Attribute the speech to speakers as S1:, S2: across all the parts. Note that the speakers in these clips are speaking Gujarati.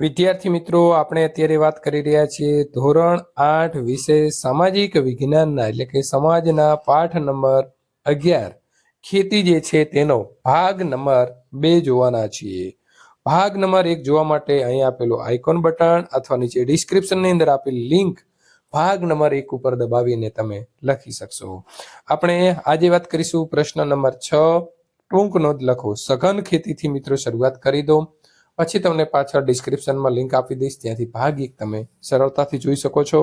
S1: વિદ્યાર્થી મિત્રો, આપણે અત્યારે વાત કરી રહ્યા છીએ ધોરણ 8 વિષય સામાજિક વિજ્ઞાનના એટલે કે સમાજના પાઠ નંબર 11 ખેતી જે છે તેનો ભાગ નંબર 2 જોવાના છીએ। ભાગ નંબર 1 જોવા માટે અહીં આપેલું આઇકોન બટન અથવા નીચે ડિસ્ક્રિપ્શનની અંદર આપેલી લિંક ભાગ નંબર 1 ઉપર દબાવીને તમે લખી શકશો। આપણે આજે વાત કરીશું પ્રશ્ન નંબર 6। ટૂંક નોંધ લખો। સઘન ખેતીથી મિત્રો શરૂઆત કરી દો, પછી તમને પાછળ ડિસ્ક્રિપ્શનમાં લિંક આપી દઈશ, ત્યાંથી ભાગ 1 તમે સરળતાથી જોઈ શકો છો।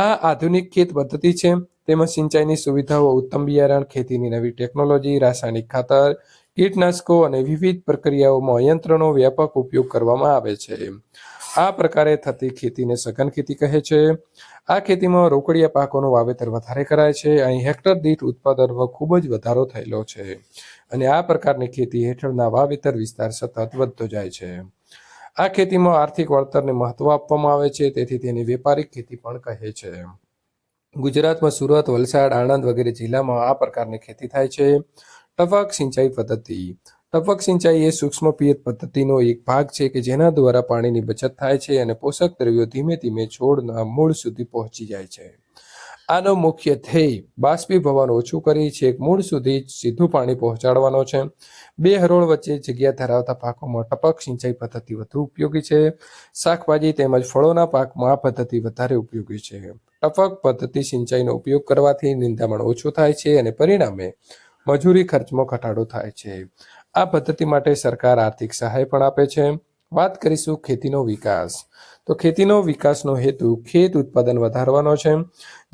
S1: આ આધુનિક ખેત પદ્ધતિ છે, તેમાં સિંચાઈની સુવિધાઓ, ઉત્તમ બિયારણ, ખેતીની નવી ટેકનોલોજી, રાસાયણિક ખાતર, કીટનાશકો અને વિવિધ પ્રક્રિયાઓમાં યંત્રનો વ્યાપક ઉપયોગ કરવામાં આવે છે। આ પ્રકારે થતી ખેતીને સઘન ખેતી કહે છે। આ ખેતીમાં રોકડિયા પાકોનું વાવેતર વધારે કરાય છે। અહીં હેક્ટર દીઠ ઉત્પાદનમાં ખૂબ જ વધારો થયેલો છે અને આ પ્રકારની ખેતી હેઠળના વાવેતર વિસ્તાર સતત વધતો જાય છે। આ ખેતીમાં આર્થિક વળતરને મહત્વ આપવામાં આવે છે, તેથી તેને વેપારિક ખેતી પણ કહે છે। ગુજરાતમાં સુરત, વલસાડ, આણંદ વગેરે જિલ્લામાં આ પ્રકારની ખેતી થાય છે। ટપક સિંચાઈ પદ્ધતિ। ટપક સિંચાઈ એ સૂક્ષ્મ પિયત પદ્ધતિનો એક ભાગ છે કે જેના દ્વારા પાણીની બચત થાય છે અને પોષક દ્રવ્યો ધીમે ધીમે છોડના મૂળ સુધી પહોંચી જાય છે। આનો મુખ્ય ધ્યેય બાષ્પીભવન ઓછું કરી છેક મૂળ સુધી સીધું પાણી પહોંચાડવાનો છે। બે હરોળ વચ્ચે જગ્યા ધરાવતા પાકોમાં ટપક સિંચાઈ પદ્ધતિ વધુ ઉપયોગી છે। શાકભાજી તેમજ ફળોના પાકમાં આ પદ્ધતિ વધારે ઉપયોગી છે। ટપક પદ્ધતિ સિંચાઈનો ઉપયોગ કરવાથી નિંદામણ ઓછું થાય છે અને પરિણામે મજૂરી ખર્ચમાં ઘટાડો થાય છે। આ પદ્ધતિ માટે સરકાર આર્થિક સહાય પણ આપે છે। વાત કરીશું ખેતીનો વિકાસ। તો ખેતીનો વિકાસનો હેતુ ખેત ઉત્પાદન વધારવાનો છે,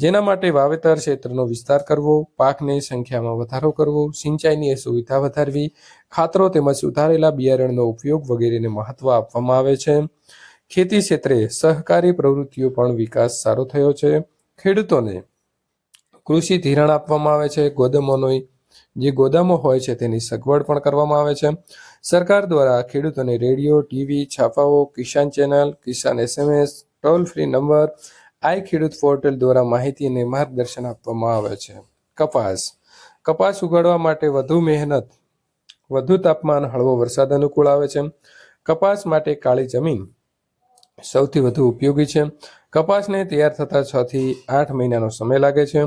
S1: જેના માટે વાવેતર ક્ષેત્રનો વિસ્તાર કરવો, પાકની સંખ્યામાં વધારો કરવો, સિંચાઈની સુવિધા વધારવી, ખાતરો તેમજ સુધારેલા બિયારણનો ઉપયોગ વગેરેને મહત્વ આપવામાં આવે છે। ખેતી ક્ષેત્રે સહકારી પ્રવૃત્તિઓ પણ વિકાસ સારો થયો છે। ખેડૂતોને કૃષિ ધિરાણ આપવામાં આવે છે। ગોદામો હોય છે તેની સગવડ પણ કરવામાં આવે છે। સરકાર દ્વારા ખેડૂતોને રેડિયો, ટીવી, છાપાઓ, કિસાન ચેનલ, કિસાન SMS, ટોલ ફ્રી નંબર, આઈ ખેડૂત પોર્ટલ દ્વારા માહિતી અને માર્ગદર્શન આપવામાં આવે છે। કપાસ ઉગાડવા માટે વધુ મહેનત, વધુ તાપમાન, હળવો વરસાદ અનુકૂળ આવે છે। કપાસ માટે કાળી જમીન સૌથી વધુ ઉપયોગી છે। કપાસને તૈયાર થતા 6 થી 8 મહિનાનો સમય લાગે છે।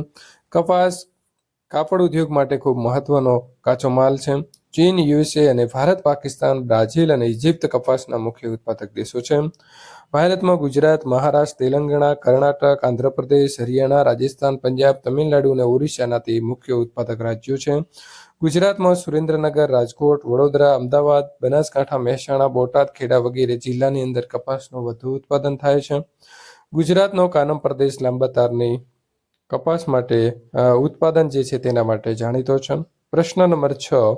S1: કપાસ કાપડ ઉદ્યોગ માટે ખૂબ મહત્વનો કાચો માલ છે। ચીન, USA અને ભારત, પાકિસ્તાન, બ્રાઝિલ અને ઇજિપ્ત કપાસના મુખ્ય ઉત્પાદક દેશો છે। ભારતમાં ગુજરાત, મહારાષ્ટ્ર, તેલંગાણા, કર્ણાટક, આંધ્રપ્રદેશ, હરિયાણા, રાજસ્થાન, પંજાબ, તમિલનાડુ અને ઓરિસ્સાના તે મુખ્ય ઉત્પાદક રાજ્યો છે। ગુજરાતમાં સુરેન્દ્રનગર, રાજકોટ, વડોદરા, અમદાવાદ, બનાસકાંઠા, મહેસાણા, બોટાદ, ખેડા વગેરે જિલ્લાની અંદર કપાસનું વધુ ઉત્પાદન થાય છે। ગુજરાતનો કાનમ પ્રદેશ લાંબા તારની કપાસ માટે ઉત્પાદન જે છે તેના માટે જાણીતો છે। પ્રશ્ન નંબર 6,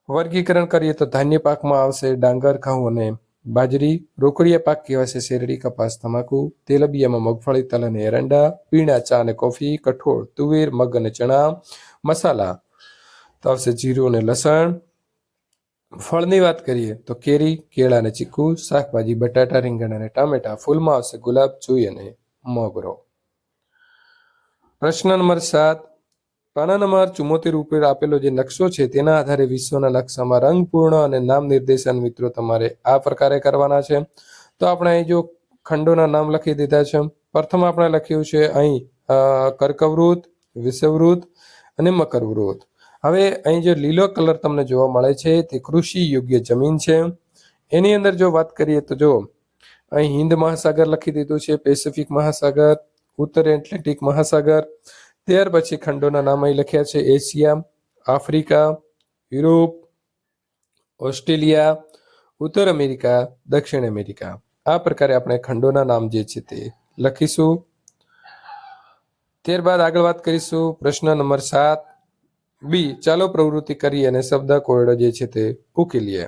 S1: વર્ગીકરણ કરીએ તો ધાન્ય પાકમાં આવશે ડાંગર, ઘઉં અને બાજરી। રોકડિયા પાક કહેવાશે શેરડી, કપાસ, તમાકુ। તેલબિયામાં મગફળી, તલ અને એરંડા। પીણા, ચા અને કોફી। કઠોળ, તુવેર, મગ અને ચણા। મસાલા તો આવશે જીરું અને લસણ। ફળની વાત કરીએ તો કેરી, કેળા અને ચીકુ। શાકભાજી બટાટા, રીંગણ અને ટામેટા। ફૂલમાં આવશે ગુલાબ, જુઈ અને મોગરો। પ્રશ્ન નંબર 7, પાના નંબર 74 ઉપર આપેલો જે નકશો છે તેના આધારે વિશ્વના નકશામાં રંગપૂર્ણ અને નામ નિર્દેશન મિત્રો તમારે આ પ્રકારે કરવાના છે। તો આપણે અહીં જો ખંડોના નામ લખી દીધા છે। પ્રથમ આપણે લખ્યું છે અહીં કર્કવૃત, વિષુવવૃત્ત અને મકરવૃત્ત। હવે અહીં જે લીલો કલર તમને જોવા મળે છે તે કૃષિ યોગ્ય જમીન છે। એની અંદર જો વાત કરીએ તો જો અહીં હિન્દ મહાસાગર લખી દીધું છે, પેસિફિક મહાસાગર, ઉત્તર એટલાન્ટિક મહાસાગર। ત્યાર પછી ખંડોના નામ અહીં લખ્યા છે એશિયા, આફ્રિકા, યુરોપ, ઓસ્ટ્રેલિયા, ઉત્તર અમેરિકા, દક્ષિણ અમેરિકા। આ પ્રકારે આપણે ખંડોના નામ જે છે તે લખીશું। ત્યારબાદ આગળ વાત કરીશું પ્રશ્ન નંબર 7B, ચાલો પ્રવૃત્તિ કરી અને શબ્દ કોયડો જે છે તે ઉકેલીએ।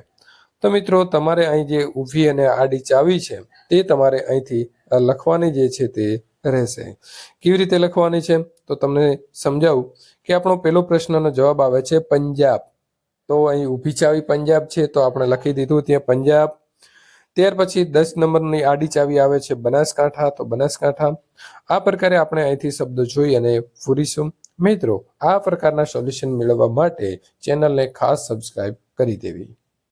S1: તો મિત્રો તમારે અહીં જે ઊભી અને આડી ચાવી છે તે તમારે અહીંથી લખવાની જે છે તે રહેશે। કેવી રીતે લખવાની છે તો તમને સમજાવું કે આપણો પહેલો પ્રશ્નનો જવાબ આવે છે પંજાબ। તો અહીં ઊભી ચાવી પંજાબ છે તો આપણે લખી દીધું ત્યાં પંજાબ। ત્યાર પછી 10 નંબરની આડી ચાવી આવે છે બનાસકાંઠા, તો બનાસકાંઠા। આ પ્રકારે આપણે અહીંથી શબ્દો જોઈ અને પૂરીશું। મિત્રો આ પ્રકારના સોલ્યુશન મેળવવા માટે ચેનલને ખાસ સબસ્ક્રાઇબ કરી દેવી।